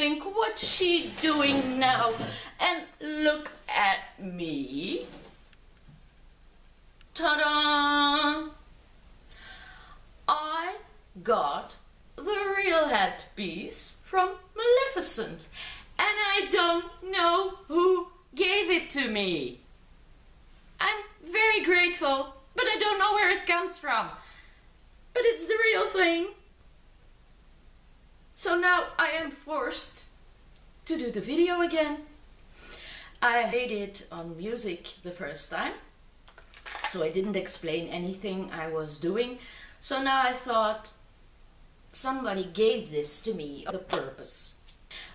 think, what's she doing now? And look at me. Ta-da! I got the real headpiece from Maleficent, and I don't know who gave it to me. I'm very grateful, but I don't know where it comes from. But it's the real thing. So now I am forced to do the video again. I made it on music the first time, so I didn't explain anything I was doing. So now I thought somebody gave this to me on purpose.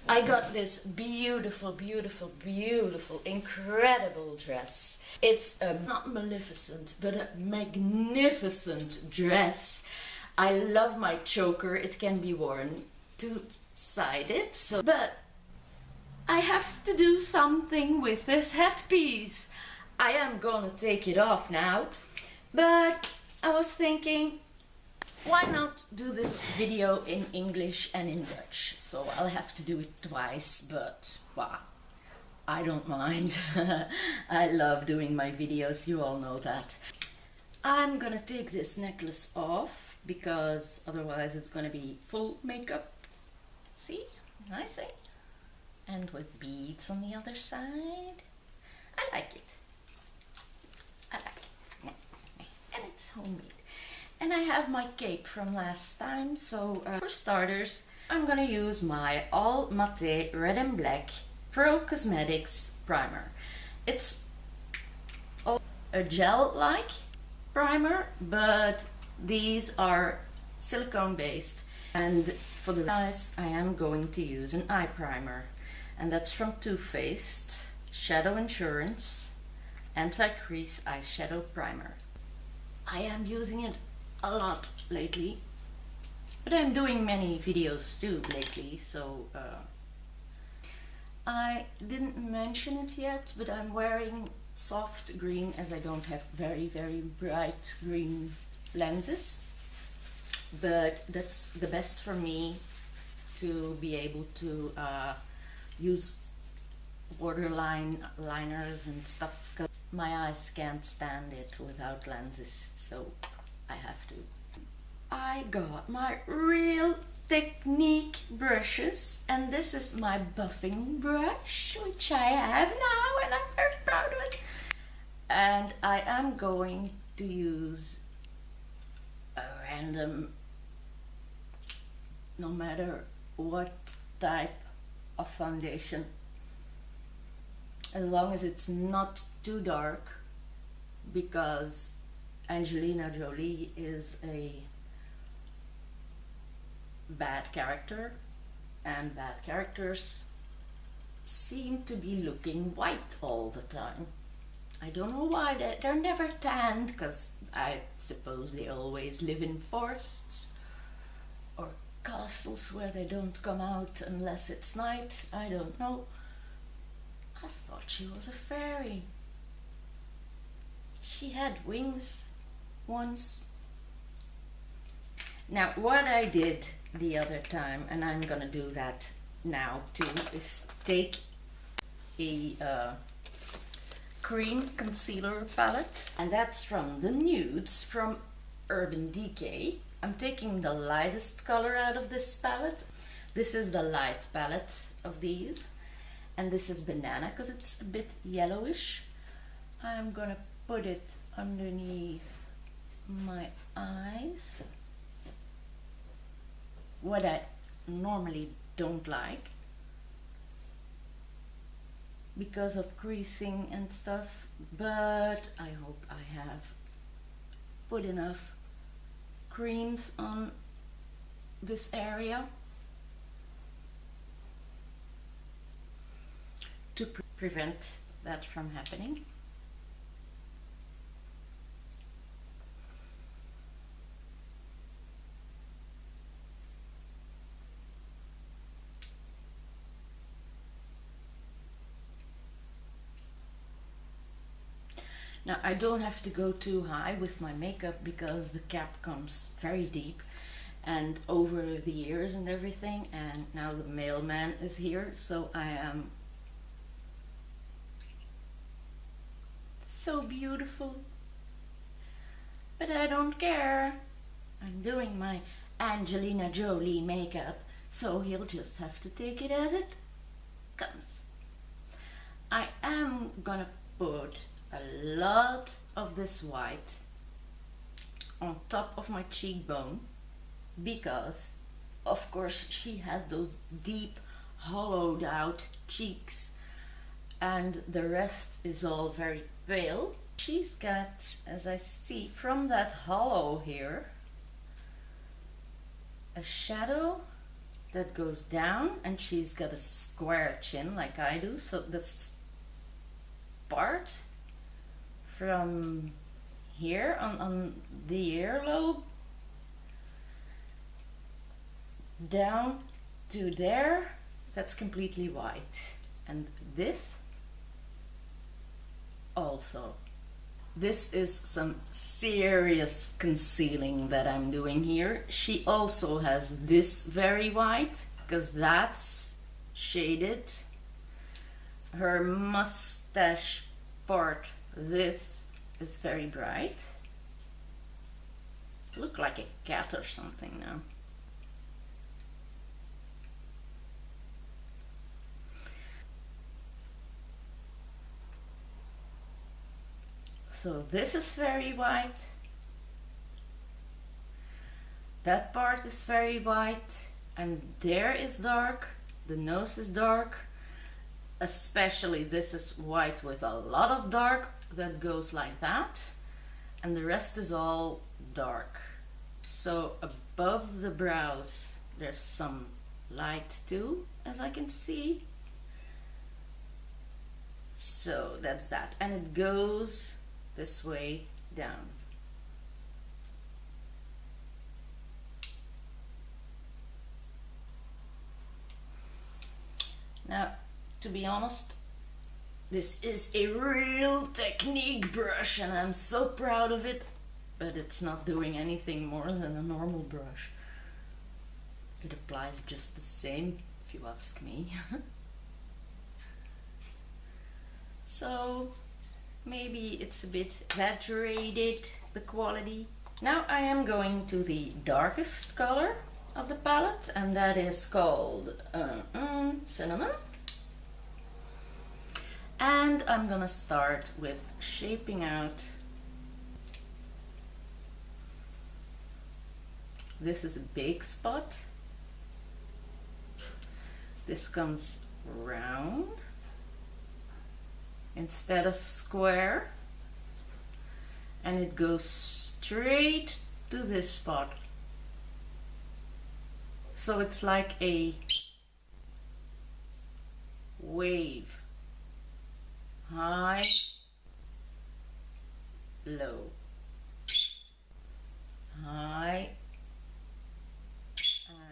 I got this beautiful, beautiful, beautiful, incredible dress. It's not Maleficent, but a magnificent dress. I love my choker. It can be worn two-sided, but I have to do something with this headpiece. I am gonna take it off now, but I was thinking, why not do this video in English and in Dutch? So I'll have to do it twice, but wow, I don't mind. I love doing my videos, you all know that. I'm gonna take this necklace off because otherwise it's gonna be full makeup. See? Nice, eh? And with beads on the other side. I like it. I like it. And it's homemade. And I have my cape from last time, so for starters, I'm gonna use my All Matte Red and Black Pro Cosmetics primer. It's a gel-like primer, but these are silicone based. And for the eyes, I am going to use an eye primer, and that's from Too Faced Shadow Insurance Anti-Crease Eyeshadow Primer. I am using it a lot lately, but I'm doing many videos too lately, so I didn't mention it yet, but I'm wearing soft green as I don't have very, very bright green lenses, but that's the best for me to be able to use borderline liners and stuff, because my eyes can't stand it without lenses, so I have to. I got my Real Technique brushes, and this is my buffing brush, which I have now and I'm very proud of it. And I am going to use a random, no matter what type of foundation, as long as it's not too dark, because Angelina Jolie is a bad character, and bad characters seem to be looking white all the time. I don't know why. They're never tanned, because I suppose they always live in forests or castles where they don't come out unless it's night. I don't know. I thought she was a fairy. She had wings once. Now what I did the other time, and I'm gonna do that now too, is take a cream concealer palette, and that's from the Nudes from Urban Decay. I'm taking the lightest color out of this palette. This is the light palette of these, and this is Banana because it's a bit yellowish. I'm gonna put it underneath my eyes, what I normally don't like because of creasing and stuff, but I hope I have put enough creams on this area to prevent that from happening. Now I don't have to go too high with my makeup because the cap comes very deep, and over the ears and everything, and now the mailman is here, so I am so beautiful. But I don't care. I'm doing my Angelina Jolie makeup, so he'll just have to take it as it comes. I am gonna put a lot of this white on top of my cheekbone because of course she has those deep hollowed out cheeks and the rest is all very pale. She's got, as I see from that hollow here, a shadow that goes down, and she's got a square chin like I do, so this part from here on the earlobe down to there, that's completely white, and this also. This is some serious concealing that I'm doing here. She also has this very white because that's shaded. Her mustache part, this is very bright. Look like a cat or something now. So this is very white, that part is very white, and there is dark, the nose is dark, especially this is white with a lot of dark that goes like that, and the rest is all dark. So above the brows there's some light too, as I can see. So that's that, and it goes this way down. Now, to be honest, this is a real technique brush and I'm so proud of it, but it's not doing anything more than a normal brush. It applies just the same, if you ask me. So maybe it's a bit exaggerated, the quality. Now I am going to the darkest color of the palette, and that is called Cinnamon. And I'm gonna start with shaping out. This is a big spot. This comes round instead of square, and it goes straight to this spot. So it's like a wave, high, low, high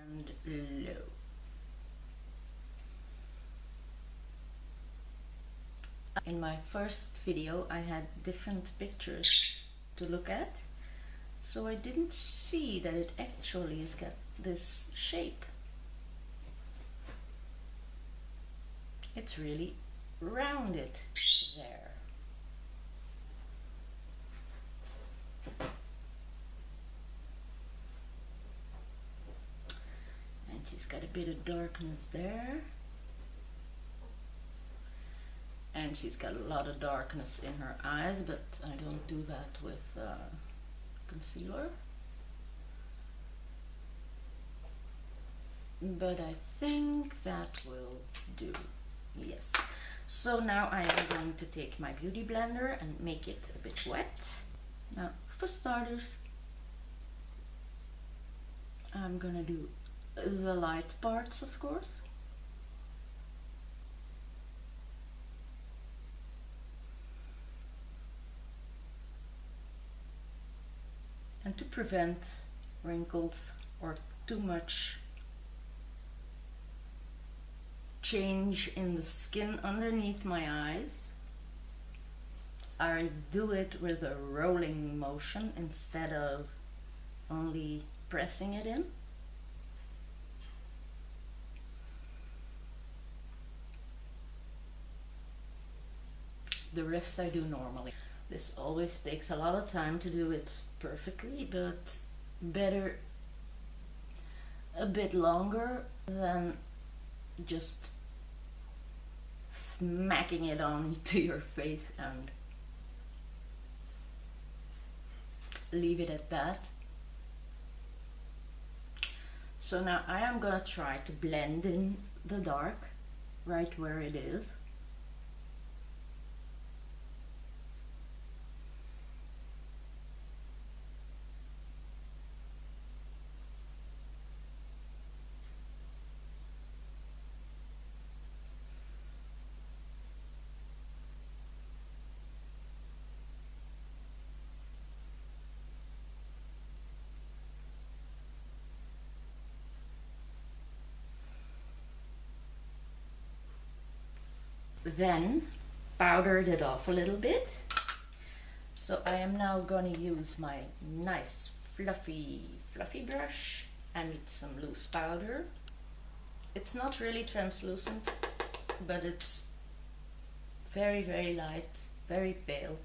and low. In my first video I had different pictures to look at, so I didn't see that it actually has got this shape. It's really rounded there. And she's got a bit of darkness there. And she's got a lot of darkness in her eyes, but I don't do that with concealer. But I think that will do. Yes. So now I am going to take my beauty blender and make it a bit wet. Now, for starters, I'm gonna do the light parts, of course. And to prevent wrinkles or too much change in the skin underneath my eyes, I do it with a rolling motion instead of only pressing it in. The rest I do normally. This always takes a lot of time to do it perfectly, but better a bit longer than just smacking it onto your face and leave it at that. So now I am gonna try to blend in the dark right where it is. Then powdered it off a little bit. So I am now going to use my nice fluffy brush and some loose powder. It's not really translucent, but it's very, very light, very pale.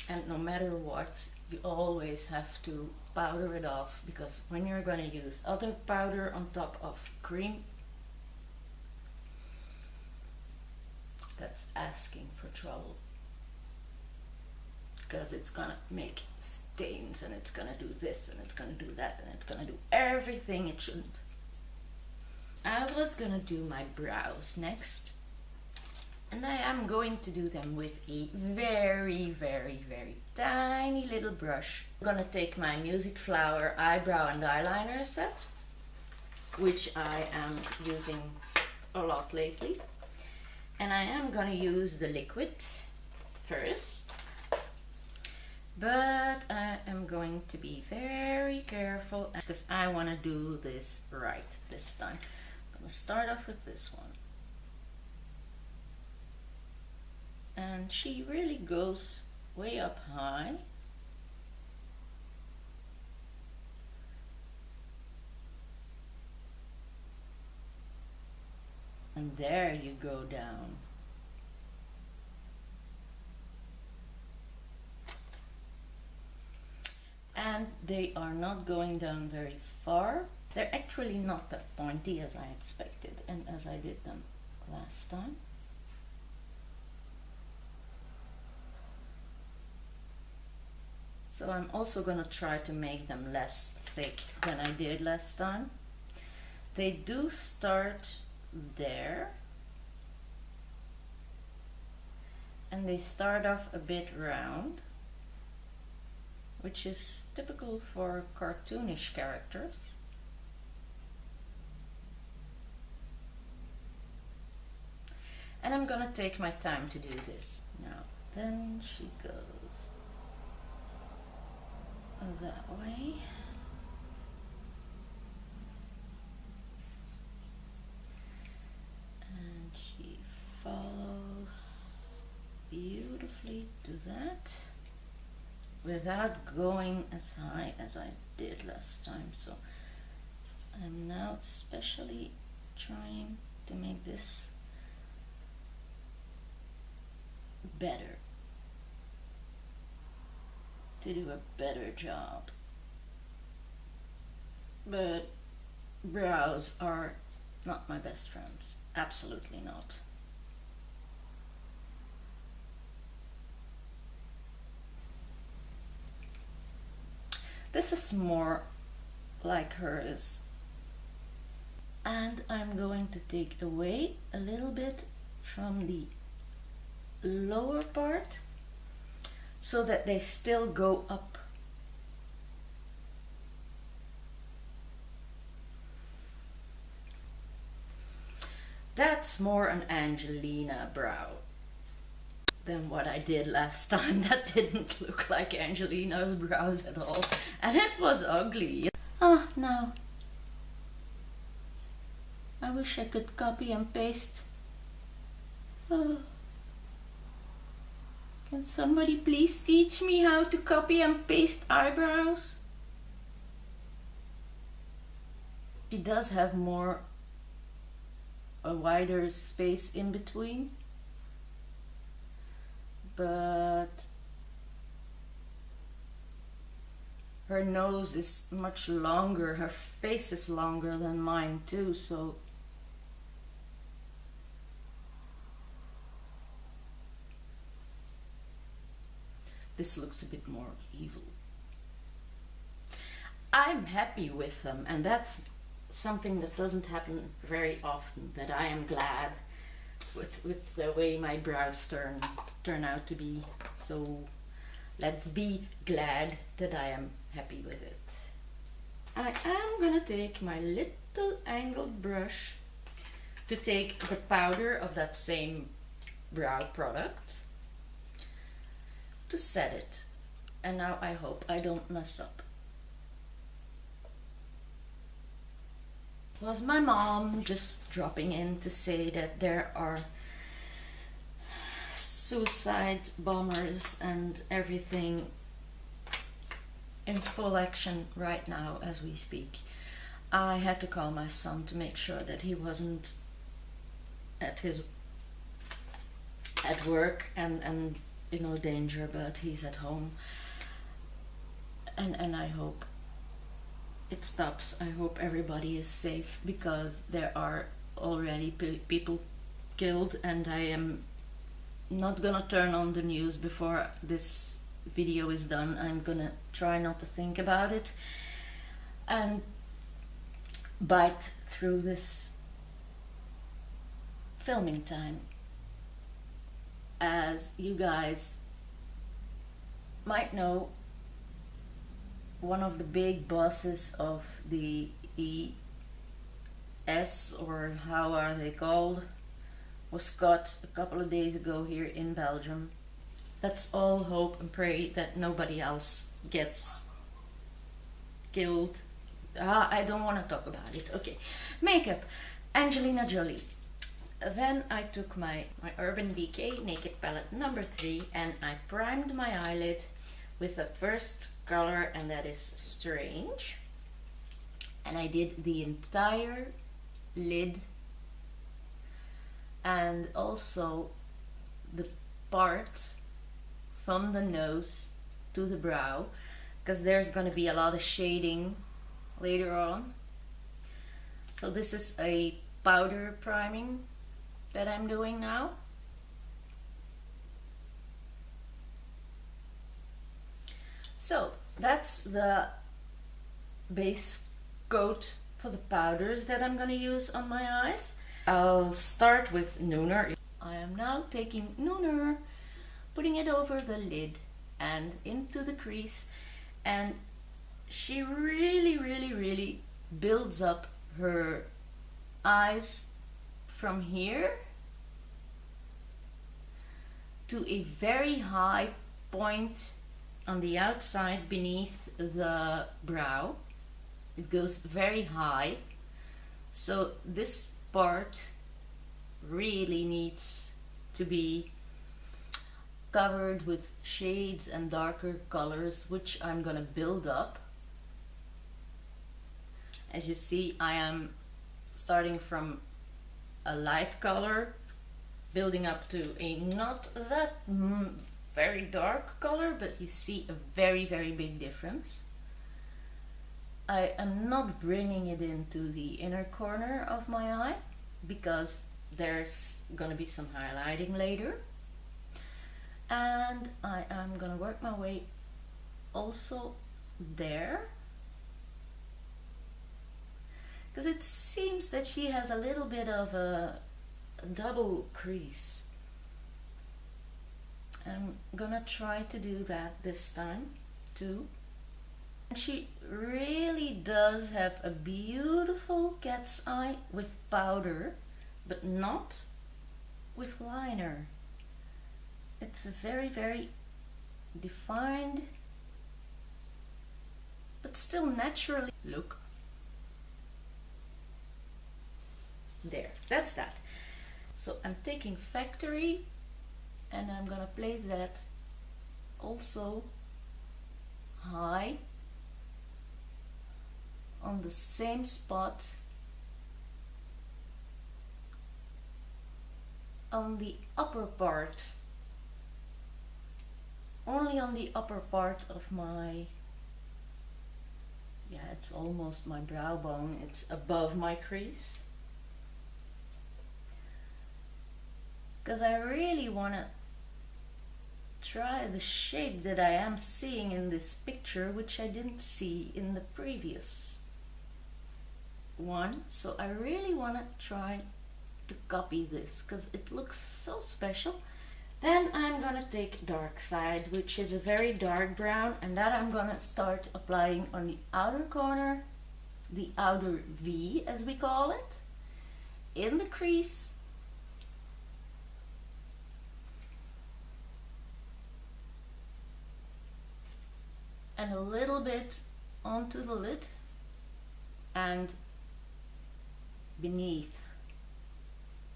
And no matter what, you always have to powder it off, because when you're going to use other powder on top of cream, that's asking for trouble, because it's gonna make stains and it's gonna do this and it's gonna do that and it's gonna do everything it shouldn't. I was gonna do my brows next, and I am going to do them with a very, very, very tiny little brush. I'm gonna take my Music Flower eyebrow and eyeliner set, which I am using a lot lately. And I am gonna use the liquid first, but I am going to be very careful because I want to do this right this time. I'm gonna start off with this one. And she really goes way up high. And there you go down. And they are not going down very far. They're actually not that pointy as I expected and as I did them last time. So I'm also going to try to make them less thick than I did last time. They do start there, and they start off a bit round, which is typical for cartoonish characters. And I'm gonna take my time to do this. Now then she goes that way. And she follows beautifully to that without going as high as I did last time. So I'm now especially trying to make this better, to do a better job. But brows are not my best friends, absolutely not. This is more like hers, and I'm going to take away a little bit from the lower part so that they still go up. That's more an Angelina brow than what I did last time. That didn't look like Angelina's brows at all, and it was ugly. Oh no, I wish I could copy and paste. Oh. Can somebody please teach me how to copy and paste eyebrows? She does have a wider space in between, but her nose is much longer, her face is longer than mine too, so this looks a bit more evil. I'm happy with them, and that's something that doesn't happen very often, that I am glad with the way my brows turn out to be. So let's be glad that I am happy with it. I am gonna take my little angled brush to take the powder of that same brow product to set it. And now I hope I don't mess up. Was my mom just dropping in to say that there are suicide bombers and everything in full action right now as we speak. I had to call my son to make sure that he wasn't at work and in no danger, but he's at home, and I hope it stops. I hope everybody is safe, because there are already people killed, and I am not gonna turn on the news before this video is done. I'm gonna try not to think about it and bite through this filming time. As you guys might know, one of the big bosses of the ES, or how are they called, was caught a couple of days ago here in Belgium. Let's all hope and pray that nobody else gets killed. I don't want to talk about it. Okay, makeup, Angelina Jolie. Then I took my Urban Decay Naked Palette number 3 and I primed my eyelid with the first color, and that is Strange. And I did the entire lid and also the part from the nose to the brow, because there's going to be a lot of shading later on. So this is a powder priming that I'm doing now. So that's the base coat for the powders that I'm gonna use on my eyes. I'll start with Nooner. I am now taking Nooner, putting it over the lid and into the crease, and she really builds up her eyes from here to a very high point on the outside beneath the brow. It goes very high, so this part really needs to be covered with shades and darker colors, which I'm gonna build up. As you see, I am starting from a light color, building up to a not that very dark color, but you see a very big difference. I am not bringing it into the inner corner of my eye because there's gonna be some highlighting later, and I am gonna work my way also there, because it seems that she has a little bit of a double crease. I'm gonna try to do that this time too. And she really does have a beautiful cat's eye with powder, but not with liner. It's a very defined but still naturally look. There, that's that. So I'm taking Factory and I'm gonna place that also high on the same spot on the upper part, only on the upper part of my, yeah, it's almost my brow bone, it's above my crease. Because I really want to try the shape that I am seeing in this picture, which I didn't see in the previous one. So I really want to try to copy this because it looks so special. Then I'm gonna take dark side, which is a very dark brown, and that I'm gonna start applying on the outer corner, the outer V as we call it, in the crease. And a little bit onto the lid and beneath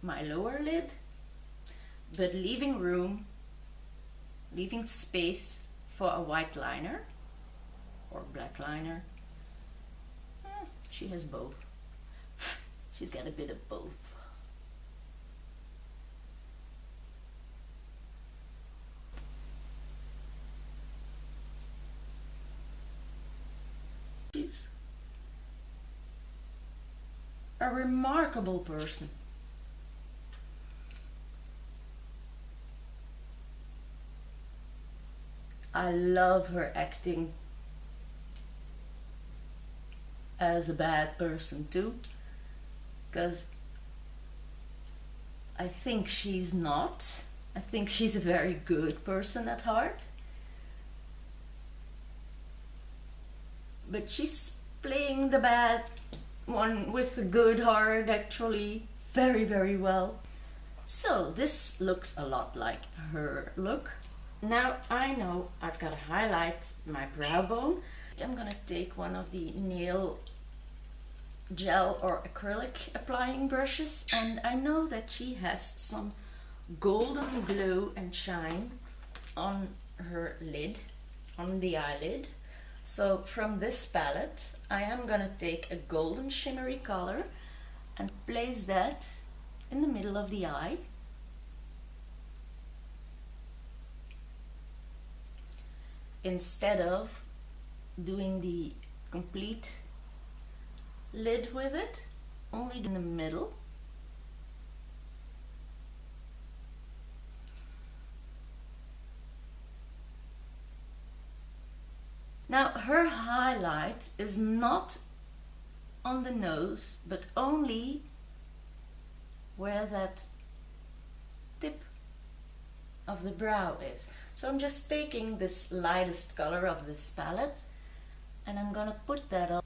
my lower lid, but leaving room, leaving space for a white liner or black liner. She has both. She's got a bit of both. She's a remarkable person. I love her acting as a bad person too, because I think she's not. I think she's a very good person at heart. But she's playing the bad one with a good heart actually very, very well. So this looks a lot like her look. Now I know I've got to highlight my brow bone. I'm gonna take one of the nail gel or acrylic applying brushes, and I know that she has some golden glow and shine on her lid, on the eyelid. So from this palette I am gonna take a golden shimmery color and place that in the middle of the eye. Instead of doing the complete lid with it, only in the middle. Now her highlight is not on the nose, but only where that tip of the brow is. So I'm just taking this lightest color of this palette and I'm gonna put that on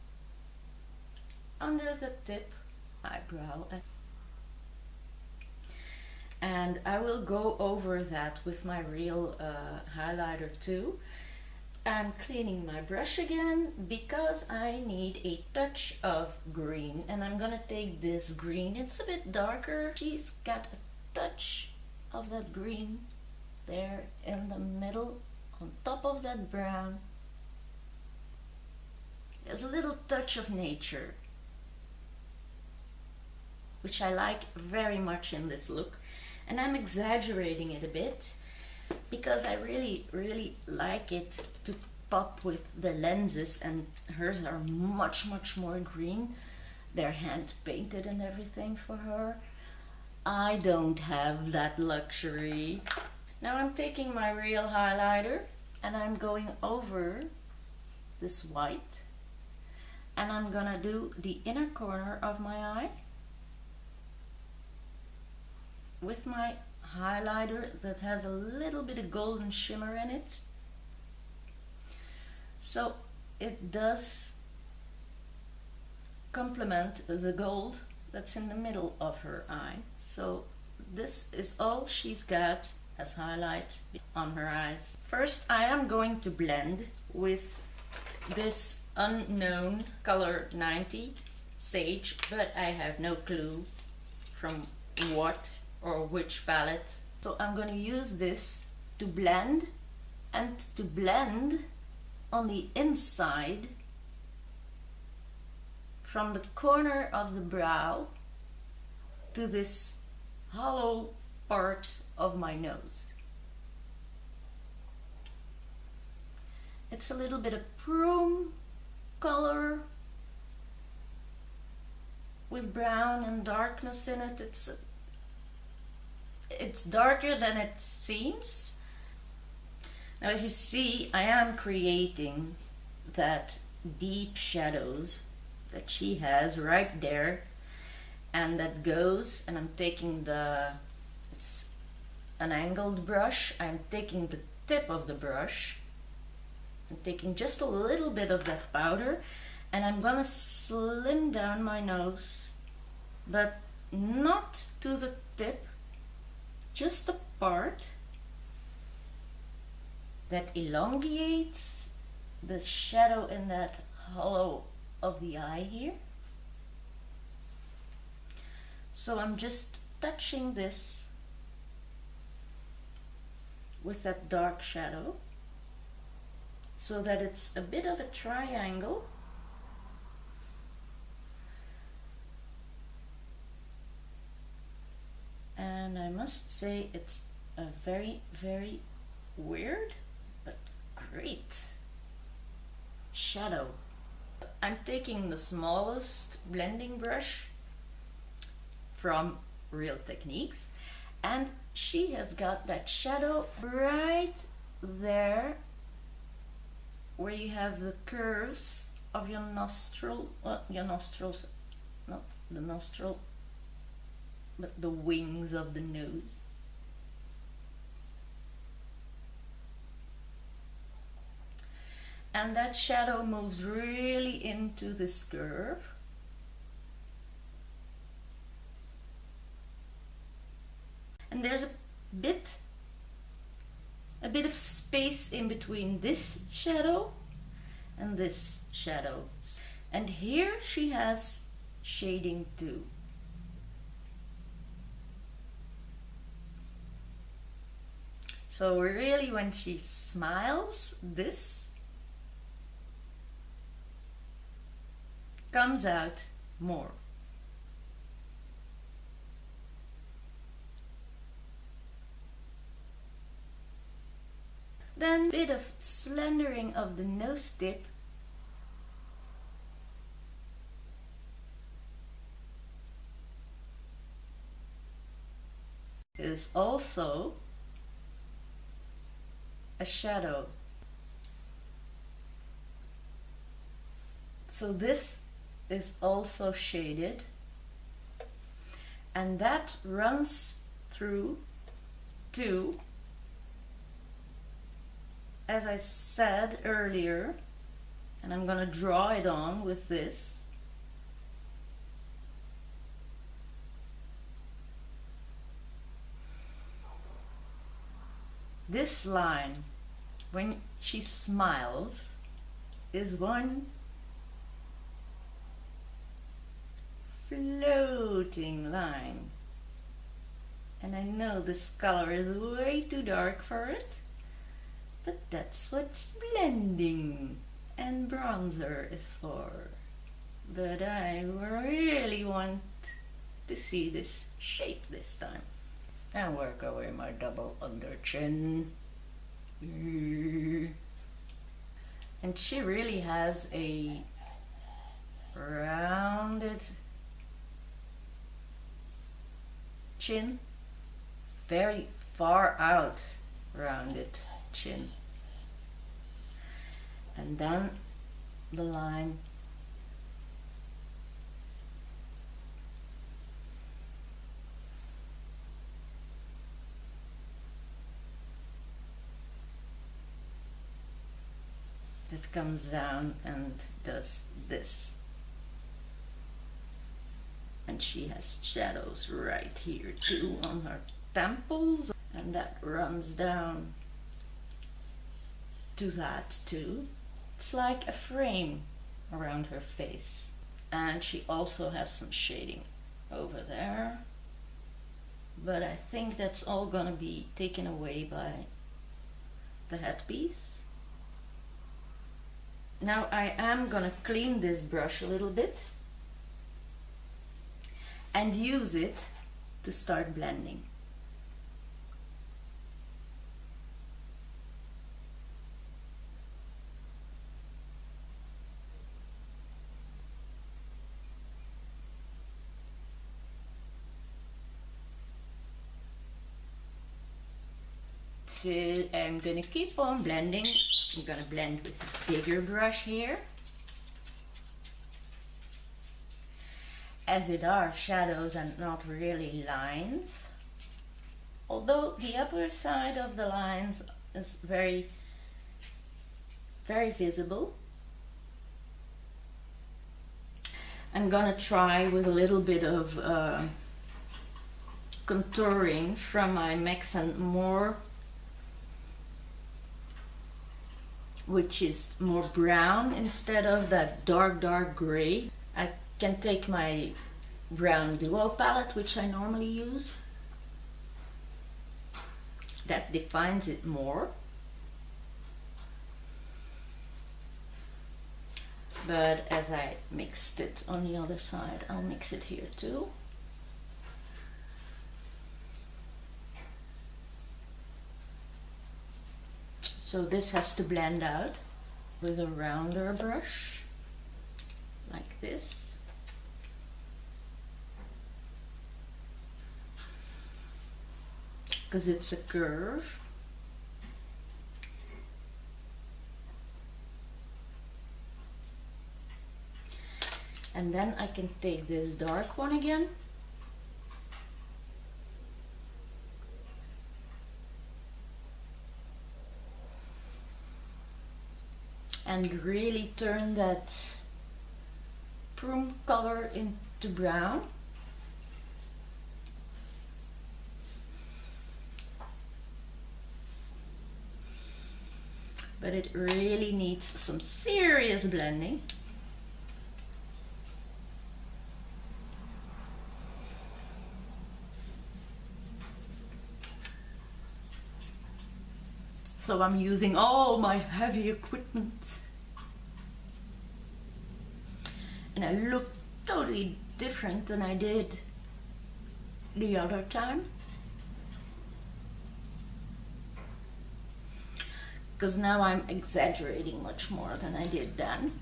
under the tip eyebrow, and I will go over that with my real highlighter too. I'm cleaning my brush again because I need a touch of green, and I'm gonna take this green. It's a bit darker. She's got a touch of that green there in the middle on top of that brown. There's a little touch of nature, which I like very much in this look, and I'm exaggerating it a bit because I really like it to pop with the lenses, and hers are much more green. They're hand painted and everything for her. I don't have that luxury. Now I'm taking my real highlighter and I'm going over this white, and I'm gonna do the inner corner of my eye with my highlighter that has a little bit of golden shimmer in it. So it does complement the gold that's in the middle of her eye. So this is all she's got as highlight on her eyes. First I am going to blend with this unknown color 90 Sage, but I have no clue from what or which palette. So I'm going to use this to blend, and to blend on the inside from the corner of the brow to this hollow part of my nose. It's a little bit of prune color with brown and darkness in it. It's darker than it seems. Now, as you see, I am creating that deep shadows that she has right there, and that goes, and I'm taking it's an angled brush. I'm taking the tip of the brush and taking just a little bit of that powder, and I'm gonna slim down my nose, but not to the tip, just a part that elongates the shadow in that hollow of the eye here. So I'm just touching this with that dark shadow so that it's a bit of a triangle. And I must say it's a very, very weird but great shadow. I'm taking the smallest blending brush from Real Techniques, and she has got that shadow right there where you have the curves of your nostril, your nostrils, not the nostril, but the wings of the nose. And that shadow moves really into this curve. And there's a bit of space in between this shadow and this shadow. And here she has shading too. So really, when she smiles, this comes out more. Then a bit of slendering of the nose tip. Is also a shadow. So this is also shaded, and that runs through to, as I said earlier, and I'm gonna draw it on with this. This line, when she smiles, is one floating line. And I know this color is way too dark for it, but that's what blending and bronzer is for. But I really want to see this shape this time. And work away my double under chin. And she really has a rounded chin, very far out rounded chin. And then the line that comes down and does this. And she has shadows right here too on her temples, and that runs down to that too. It's like a frame around her face. And she also has some shading over there, but I think that's all gonna be taken away by the headpiece. Now I am gonna clean this brush a little bit and use it to start blending. I'm gonna keep on blending. I'm gonna blend with a bigger brush here. As it are shadows and not really lines. Although the upper side of the lines is very visible. I'm gonna try with a little bit of contouring from my Maleficent more, which is more brown instead of that dark gray. I can take my brown duo palette, which I normally use. That defines it more. But as I mixed it on the other side, I'll mix it here too. So this has to blend out with a rounder brush, like this. Because it's a curve. And then I can take this dark one again. And really turn that prune color into brown. But it really needs some serious blending. So I'm using all my heavy equipment. And I look totally different than I did the other time. Because now I'm exaggerating much more than I did then.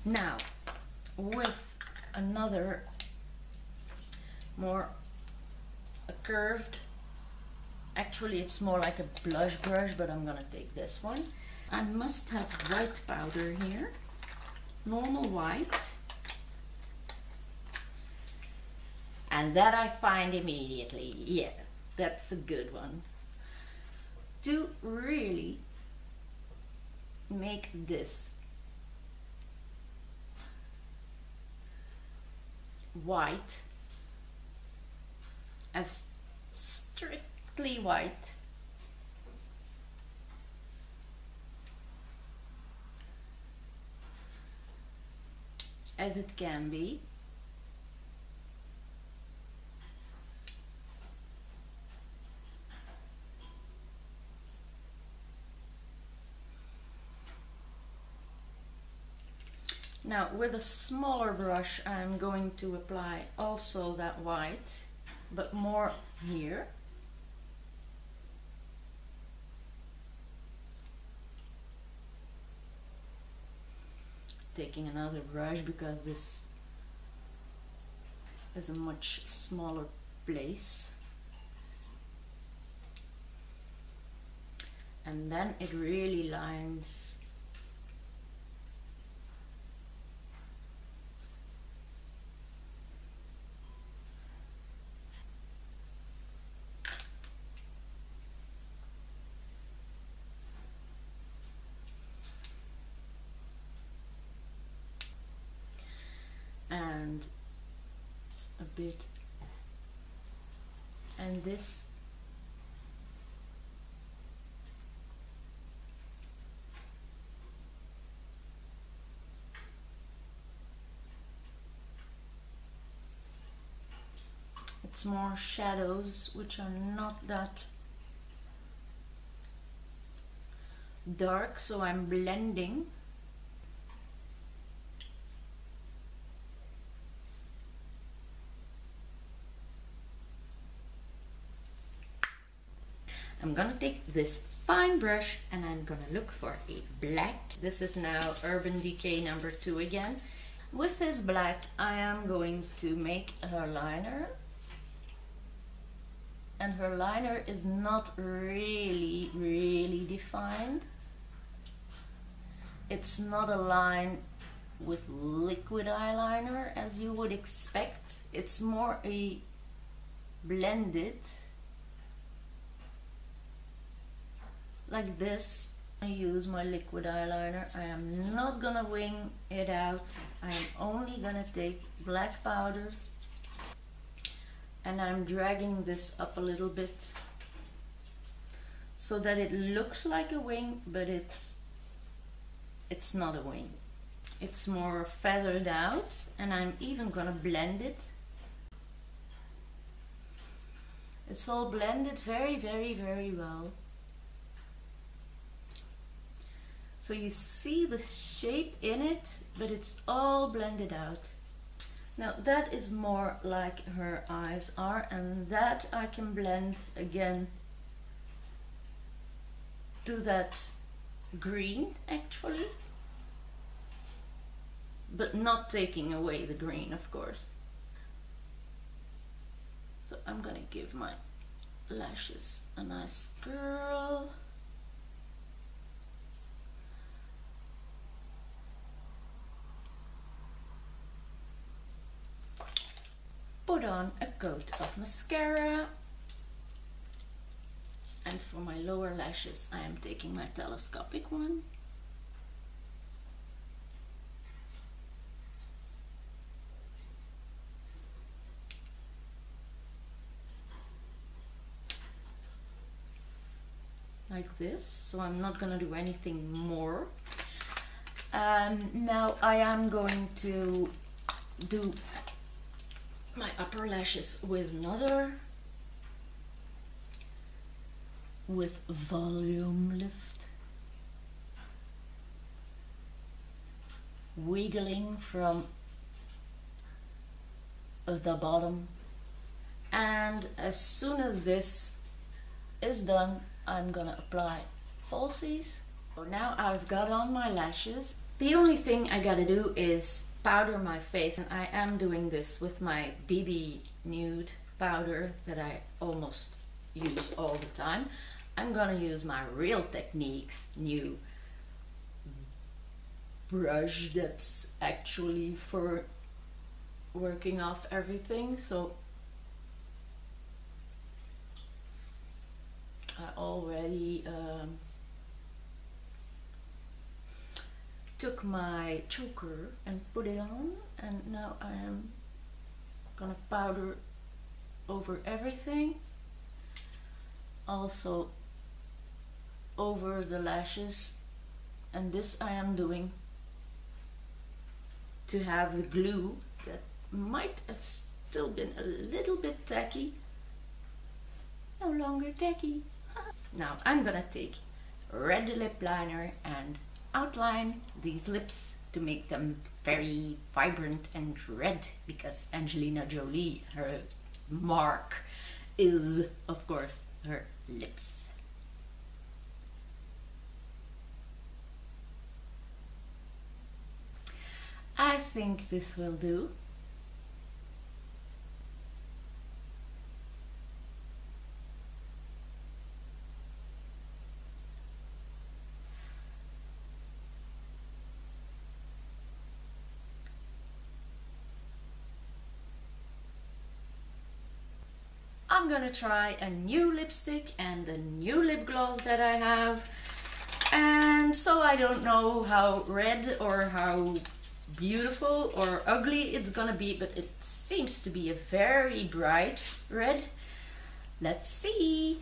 Now, with another more curved, actually it's more like a blush brush, but I'm gonna take this one. I must have white powder here, normal white. And that I find immediately, yeah, that's a good one. To really make this white as strictly white as it can be. Now with a smaller brush I'm going to apply also that white, but more here. Taking another brush because this is a much smaller place. And then it really lines and a bit, and this it's more shadows which are not that dark, so I'm blending. I'm gonna take this fine brush and I'm gonna look for a black. This is now Urban Decay number 2 again. With this black I am going to make her liner And her liner is not really defined. It's not a line with liquid eyeliner as you would expect. It's more a blended, like this. I use my liquid eyeliner. I am not gonna wing it out. I am only gonna take black powder and I'm dragging this up a little bit so that it looks like a wing, but it's not a wing. It's more feathered out, and I'm even gonna blend it. It's all blended very well. So you see the shape in it, but it's all blended out. Now that is more like her eyes are, and that I can blend again to that green actually, but not taking away the green, of course. So I'm gonna give my lashes a nice curl. Put on a coat of mascara, and for my lower lashes I am taking my telescopic one. Like this, so I'm not gonna do anything more. Now I am going to do my upper lashes with volume lift, wiggling from the bottom, and as soon as this is done I'm gonna apply falsies. So now I've got on my lashes. The only thing I gotta do is powder my face, and I am doing this with my BB nude powder that I almost use all the time. I'm gonna use my Real Techniques new brush that's actually for working off everything. So I already took my choker and put it on, and now I am gonna powder over everything, also over the lashes, and this I am doing to have the glue that might have still been a little bit tacky, no longer tacky. Now I'm gonna take red lip liner and outline these lips to make them very vibrant and red, because Angelina Jolie, her mark is of course her lips. I think this will do. I'm gonna try a new lipstick and a new lip gloss that I have, and so I don't know how red or how beautiful or ugly it's gonna be, but it seems to be a very bright red. Let's see.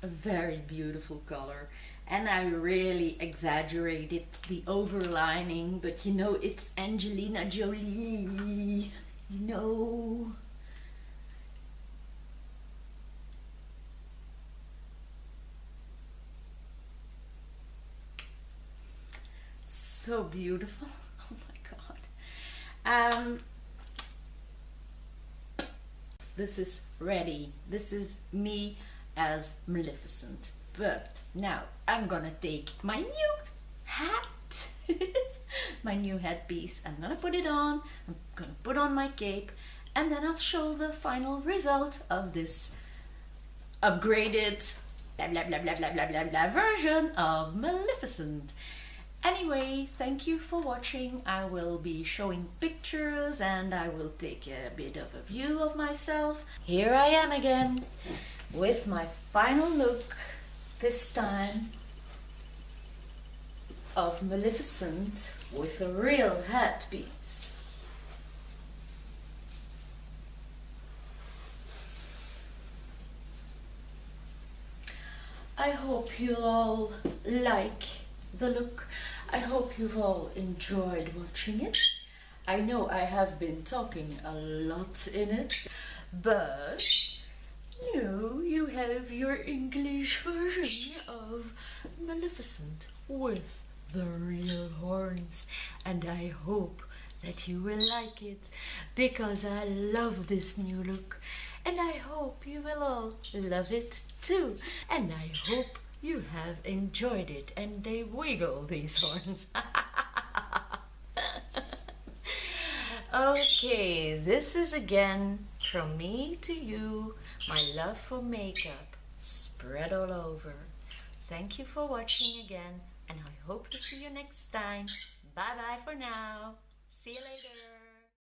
A very beautiful color, and I really exaggerated the overlining, but you know, it's Angelina Jolie, you know. So beautiful. Oh my god. this is ready. This is me as Maleficent. But now I'm gonna take my new hat, my new headpiece. I'm gonna put it on, I'm gonna put on my cape, and then I'll show the final result of this upgraded blah blah blah blah blah blah blah blah version of Maleficent. Anyway, thank you for watching. I will be showing pictures and I will take a bit of a view of myself. Here I am again with my final look, this time of Maleficent with a real headpiece. I hope you'll all like the look. I hope you've all enjoyed watching it. I know I have been talking a lot in it, but you have your English version of Maleficent with the real horns, and I hope that you will like it because I love this new look, and I hope you will all love it too, and I hope you have enjoyed it and they wiggle, these horns. Okay, this is again from me to you, my love for makeup spread all over. Thank you for watching again, and I hope to see you next time. Bye bye for now. See you later.